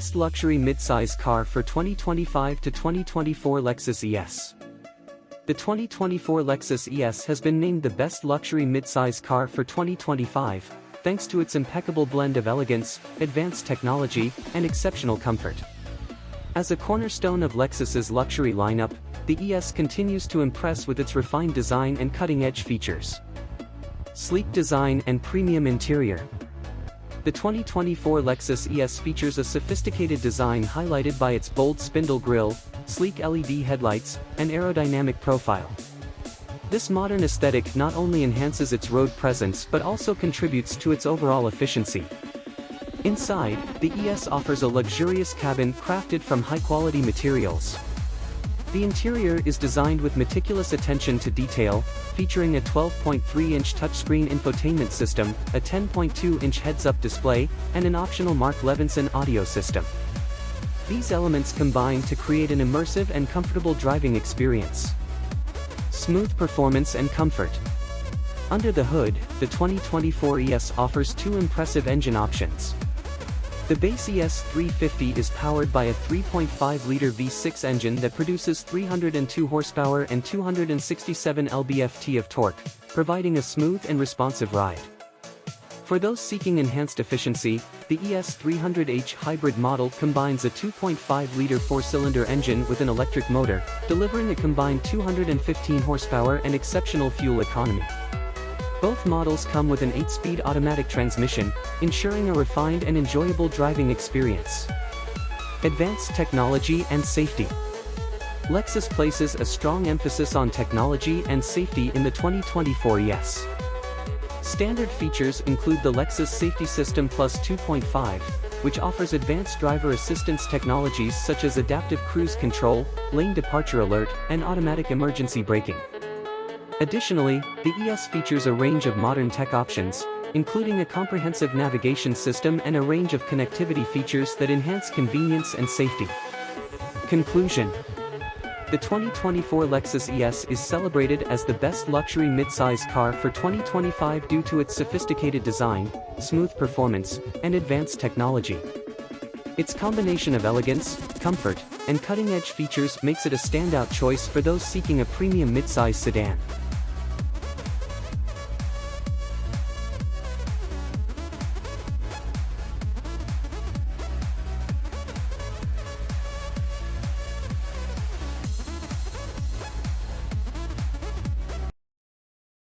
best luxury midsize car for 2025 to 2024 Lexus ES. The 2024 Lexus ES has been named the best luxury midsize car for 2025, thanks to its impeccable blend of elegance, advanced technology, and exceptional comfort. As a cornerstone of Lexus's luxury lineup, the ES continues to impress with its refined design and cutting-edge features. Sleek design and premium interior. The 2024 Lexus ES features a sophisticated design highlighted by its bold spindle grille, sleek LED headlights, and aerodynamic profile. This modern aesthetic not only enhances its road presence but also contributes to its overall efficiency. Inside, the ES offers a luxurious cabin crafted from high-quality materials. The interior is designed with meticulous attention to detail, featuring a 12.3-inch touchscreen infotainment system, a 10.2-inch heads-up display, and an optional Mark Levinson audio system. These elements combine to create an immersive and comfortable driving experience. Smooth performance and comfort. Under the hood, the 2024 ES offers two impressive engine options. The base ES 350 is powered by a 3.5-liter V6 engine that produces 302 horsepower and 267 lb-ft of torque, providing a smooth and responsive ride. For those seeking enhanced efficiency, the ES 300h hybrid model combines a 2.5-liter four-cylinder engine with an electric motor, delivering a combined 215 horsepower and exceptional fuel economy. Both models come with an 8-speed automatic transmission, ensuring a refined and enjoyable driving experience. Advanced technology and safety. Lexus places a strong emphasis on technology and safety in the 2024 ES. Standard features include the Lexus Safety System Plus 2.5, which offers advanced driver assistance technologies such as adaptive cruise control, lane departure alert, and automatic emergency braking. Additionally, the ES features a range of modern tech options, including a comprehensive navigation system and a range of connectivity features that enhance convenience and safety. Conclusion. The 2024 Lexus ES is celebrated as the best luxury midsize car for 2025 due to its sophisticated design, smooth performance, and advanced technology. Its combination of elegance, comfort, and cutting-edge features makes it a standout choice for those seeking a premium midsize sedan.